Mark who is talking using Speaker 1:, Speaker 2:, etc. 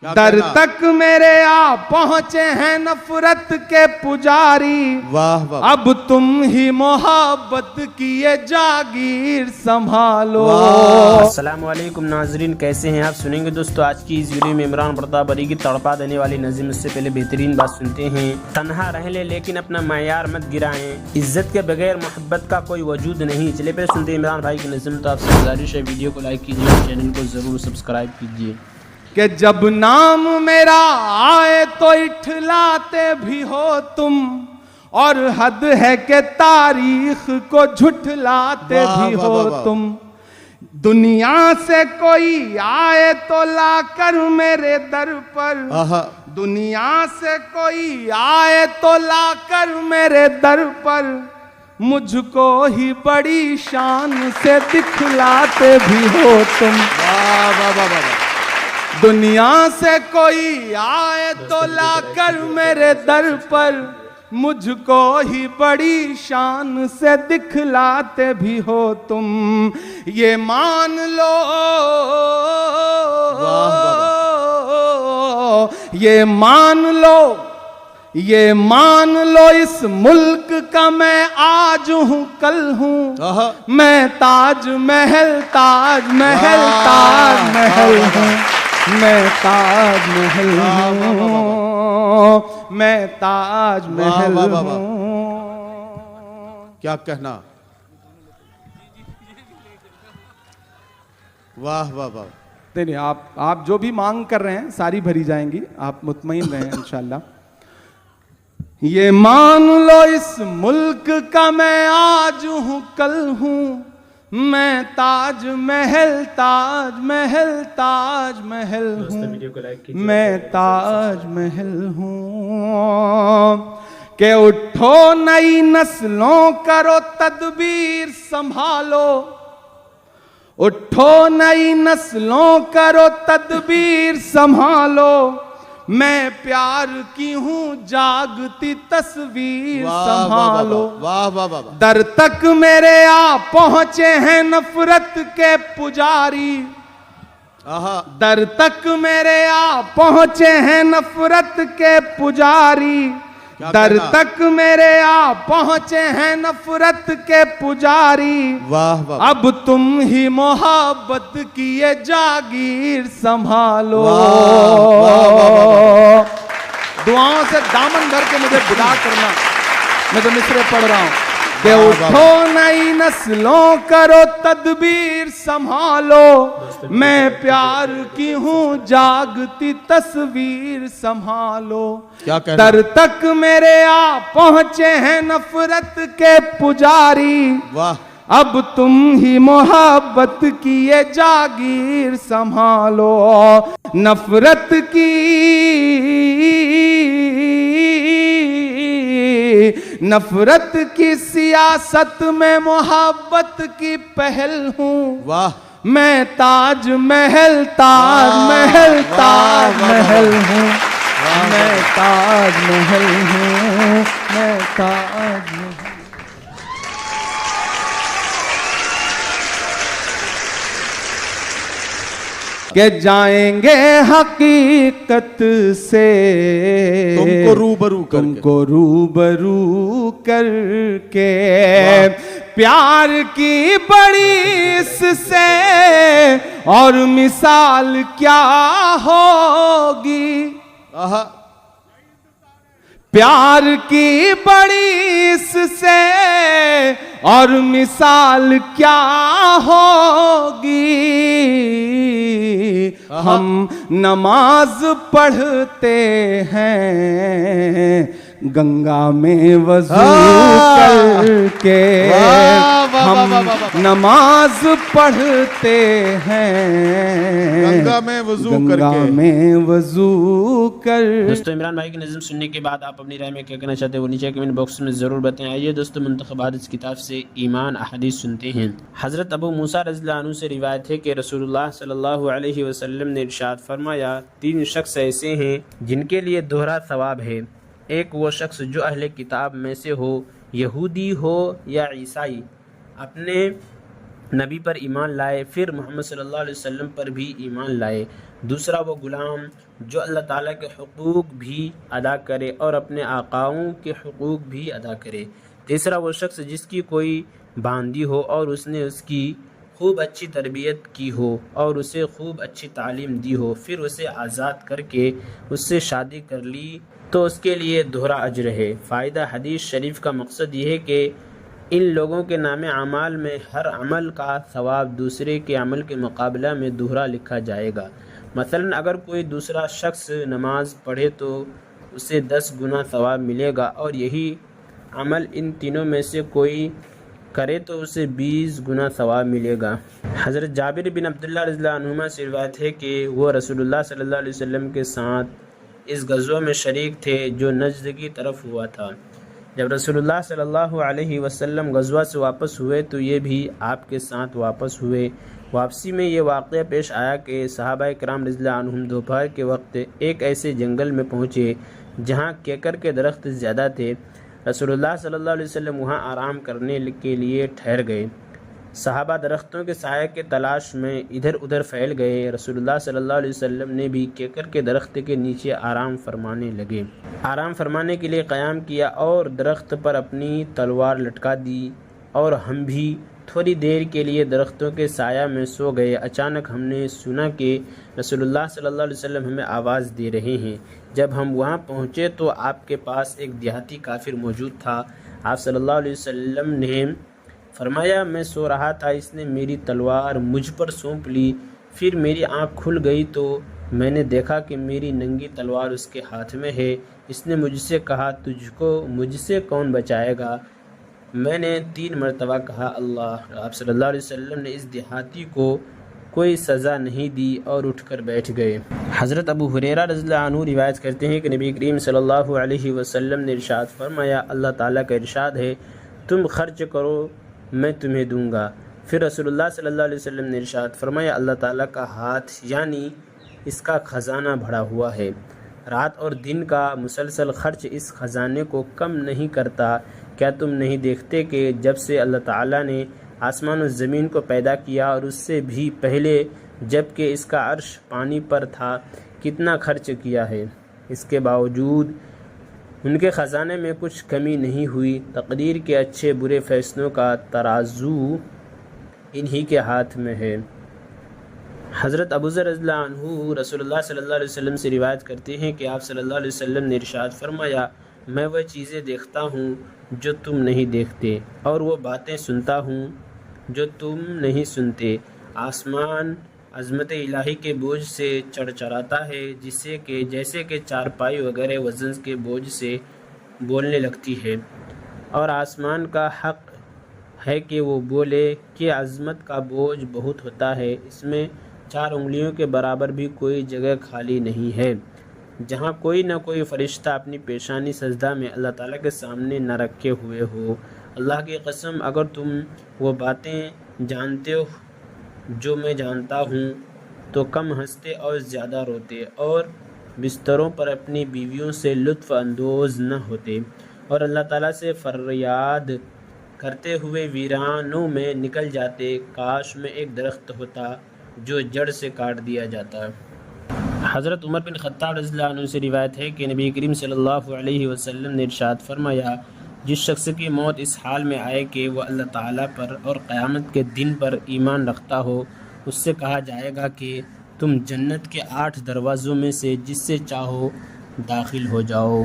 Speaker 1: در تک میرے آ پہنچے ہیں نفرت کے پجاری،
Speaker 2: واہ واہ،
Speaker 1: اب تم ہی محبت کی یہ جاگیر سنبھالو۔
Speaker 3: السلام علیکم ناظرین، کیسے ہیں آپ؟ سنیں گے دوستو آج کی اس ویڈیو میں عمران پرتاپ علی کی تڑپا دینے والی نظم۔ اس سے پہلے بہترین بات سنتے ہیں، تنہا رہ لے لیکن اپنا معیار مت گرائیں، عزت کے بغیر محبت کا کوئی وجود نہیں۔ چلے پہلے سنتے ہیں عمران بھائی کی نظم۔ تو آپ سے گزارش ہے ویڈیو کو لائک کیجیے اور چینل کو ضرور سبسکرائب کیجیے۔
Speaker 1: کہ جب نام میرا آئے تو اٹھلاتے بھی ہو تم، اور حد ہے کہ تاریخ کو جھٹلاتے بھی ہو تم۔ دنیا سے کوئی آئے تو لا کر میرے در پر، دنیا سے کوئی آئے تو لا کر میرے در پر، مجھ کو ہی بڑی شان سے دکھلاتے بھی ہو تم۔ دنیا سے کوئی آئے تو لا کر میرے در پر، مجھ کو ہی بڑی شان سے دکھلاتے بھی ہو تم۔ یہ مان لو، یہ مان لو، یہ مان لو، اس ملک کا میں آج ہوں کل ہوں، میں تاج محل تاج محل تاج محل ہوں، میں تاج محل ہوں، میں تاج محل ہوں۔
Speaker 2: کیا کہنا، واہ واہ واہ۔
Speaker 1: نہیں آپ جو بھی مانگ کر رہے ہیں ساری بھری جائیں گی، آپ مطمئن رہیں انشاءاللہ۔ یہ مان لو، اس ملک کا میں آج ہوں کل ہوں، میں تاج محل تاج محل تاج محل ہوں، میں تاج محل ہوں۔ کہ اٹھو نئی نسلوں کرو تدبیر سنبھالو، اٹھو نئی نسلوں کرو تدبیر سنبھالو، میں پیار کی ہوں جاگتی تصویر سنبھالو۔ در تک میرے آ پہنچے ہیں نفرت کے پجاری، در تک میرے آ پہنچے ہیں نفرت کے پجاری، در تک میرے آ پہنچے ہیں نفرت کے پجاری، اب تم ہی محبت کی یہ جاگیر سنبھالو۔ دعاؤں سے دامن بھر کے مجھے بلا کرنا، میں تو مصرے پڑھ رہا ہوں۔ کہ اٹھو نئی نسلوں کرو تدبیر سنبھالو، میں پیار کی ہوں جاگتی تصویر سنبھالو۔ در تک میرے آ پہنچے ہیں نفرت کے پجاری، اب تم ہی محبت کی یہ جاگیر سنبھالو۔ نفرت کی نفرت کی سیاست میں محبت کی پہل ہوں، میں تاج محل تاج محل تاج محل ہوں، میں تاج محل ہوں، میں تاج محل۔ کہ جائیں گے حقیقت سے
Speaker 2: تم کو روبرو کر کے،
Speaker 1: تم کو روبرو کر کے، پیار کی بڑی اس سے اور مثال کیا ہوگی، پیار کی بڑی اس سے اور مثال کیا ہوگی۔ ہم نماز پڑھتے ہیں گنگا میں وضو کر کے، ہم نماز پڑھتے ہیں
Speaker 2: گنگا میں وضو کر کے،
Speaker 1: گنگا میں وضو کر۔
Speaker 3: دوستو عمران بھائی کی نظم سننے کے بعد آپ اپنی رائے میں کیا کہنا چاہتے ہیں وہ نیچے کمنٹ باکس میں ضرور بتائیں۔ آئیے دوستو منتخبات اس کتاب سے ایمان احادیث سنتے ہیں۔ حضرت ابو موسیٰ رضی اللہ عنہ سے روایت ہے کہ رسول اللہ صلی اللہ علیہ وسلم نے ارشاد فرمایا، 3 شخص ایسے ہیں جن کے لیے دوہرا ثواب ہے۔ ایک وہ شخص جو اہل کتاب میں سے ہو، یہودی ہو یا عیسائی، اپنے نبی پر ایمان لائے، پھر محمد صلی اللہ علیہ وسلم پر بھی ایمان لائے۔ دوسرا وہ غلام جو اللہ تعالیٰ کے حقوق بھی ادا کرے اور اپنے آقاؤں کے حقوق بھی ادا کرے۔ تیسرا وہ شخص جس کی کوئی باندی ہو اور اس نے اس کی خوب اچھی تربیت کی ہو اور اسے خوب اچھی تعلیم دی ہو، پھر اسے آزاد کر کے اس سے شادی کر لی تو اس کے لیے دوہرا اجر ہے۔ فائدہ حدیث شریف کا مقصد یہ ہے کہ ان لوگوں کے نام اعمال میں ہر عمل کا ثواب دوسرے کے عمل کے مقابلہ میں دوہرا لکھا جائے گا۔ مثلا اگر کوئی دوسرا شخص نماز پڑھے تو اسے 10 گنا ثواب ملے گا، اور یہی عمل ان تینوں میں سے کوئی کرے تو اسے 20 گنا ثواب ملے گا۔ حضرت جابر بن عبداللہ رضی اللہ عنہما سے روایت ہے کہ وہ رسول اللہ صلی اللہ علیہ وسلم کے ساتھ اس غزوہ میں شریک تھے جو نجد کی طرف ہوا تھا۔ جب رسول اللہ صلی اللہ علیہ وسلم غزوہ سے واپس ہوئے تو یہ بھی آپ کے ساتھ واپس ہوئے۔ واپسی میں یہ واقعہ پیش آیا کہ صحابہ کرام رضی اللہ عنہم دوپہر کے وقت ایک ایسے جنگل میں پہنچے جہاں کیکر کے درخت زیادہ تھے۔ رسول اللہ صلی اللہ علیہ وسلم وہاں آرام کرنے کے لیے ٹھہر گئے۔ صحابہ درختوں کے سائے کے تلاش میں ادھر ادھر پھیل گئے۔ رسول اللہ صلی اللہ علیہ وسلم نے بھی کیکر کے درخت کے نیچے آرام فرمانے لگے۔ آرام فرمانے کے لیے قیام کیا اور درخت پر اپنی تلوار لٹکا دی، اور ہم بھی تھوڑی دیر کے لیے درختوں کے سایہ میں سو گئے۔ اچانک ہم نے سنا کہ رسول اللہ صلی اللہ علیہ وسلم ہمیں آواز دے رہے ہیں۔ جب ہم وہاں پہنچے تو آپ کے پاس ایک دیہاتی کافر موجود تھا۔ آپ صلی اللہ علیہ وسلم نے فرمایا میں سو رہا تھا، اس نے میری تلوار مجھ پر سونپ لی، پھر میری آنکھ کھل گئی تو میں نے دیکھا کہ میری ننگی تلوار اس کے ہاتھ میں ہے۔ اس نے مجھ سے کہا تجھ کو مجھ سے کون بچائے گا؟ میں نے 3 مرتبہ کہا اللہ۔ آپ صلی اللہ علیہ وسلم نے اس دیہاتی کو کوئی سزا نہیں دی اور اٹھ کر بیٹھ گئے۔ حضرت ابو ہریرہ رضی اللہ عنہ روایت کرتے ہیں کہ نبی کریم صلی اللہ علیہ وسلم نے ارشاد فرمایا، اللہ تعالیٰ کا ارشاد ہے تم خرچ کرو میں تمہیں دوں گا۔ پھر رسول اللہ صلی اللہ علیہ وسلم نے ارشاد فرمایا، اللہ تعالیٰ کا ہاتھ یعنی اس کا خزانہ بھرا ہوا ہے، رات اور دن کا مسلسل خرچ اس خزانے کو کم نہیں کرتا۔ کیا تم نہیں دیکھتے کہ جب سے اللہ تعالیٰ نے آسمان و زمین کو پیدا کیا اور اس سے بھی پہلے جب کہ اس کا عرش پانی پر تھا کتنا خرچ کیا ہے؟ اس کے باوجود ان کے خزانے میں کچھ کمی نہیں ہوئی۔ تقدیر کے اچھے برے فیصلوں کا ترازو انہی کے ہاتھ میں ہے۔ حضرت ابو ذر رضی اللہ عنہ رسول اللہ صلی اللہ علیہ وسلم سے روایت کرتے ہیں کہ آپ صلی اللہ علیہ وسلم نے ارشاد فرمایا، میں وہ چیزیں دیکھتا ہوں جو تم نہیں دیکھتے، اور وہ باتیں سنتا ہوں جو تم نہیں سنتے۔ آسمان عظمت الہی کے بوجھ سے چڑچڑاتا ہے، جیسے کہ چارپائی وغیرہ وزن کے بوجھ سے بولنے لگتی ہے، اور آسمان کا حق ہے کہ وہ بولے کہ عظمت کا بوجھ بہت ہوتا ہے، اس میں 4 انگلیوں کے برابر بھی کوئی جگہ خالی نہیں ہے جہاں کوئی نہ کوئی فرشتہ اپنی پیشانی سجدہ میں اللہ تعالیٰ کے سامنے نہ رکھے ہوئے ہو۔ اللہ کی قسم اگر تم وہ باتیں جانتے ہو جو میں جانتا ہوں تو کم ہنستے اور زیادہ روتے، اور بستروں پر اپنی بیویوں سے لطف اندوز نہ ہوتے، اور اللہ تعالیٰ سے فریاد کرتے ہوئے ویرانوں میں نکل جاتے۔ کاش میں ایک درخت ہوتا جو جڑ سے کاٹ دیا جاتا۔ حضرت عمر بن خطاب رضی اللہ عنہ سے روایت ہے کہ نبی کریم صلی اللہ علیہ وسلم نے ارشاد فرمایا، جس شخص کی موت اس حال میں آئے کہ وہ اللہ تعالیٰ پر اور قیامت کے دن پر ایمان رکھتا ہو، اس سے کہا جائے گا کہ تم جنت کے 8 دروازوں میں سے جس سے چاہو داخل ہو جاؤ۔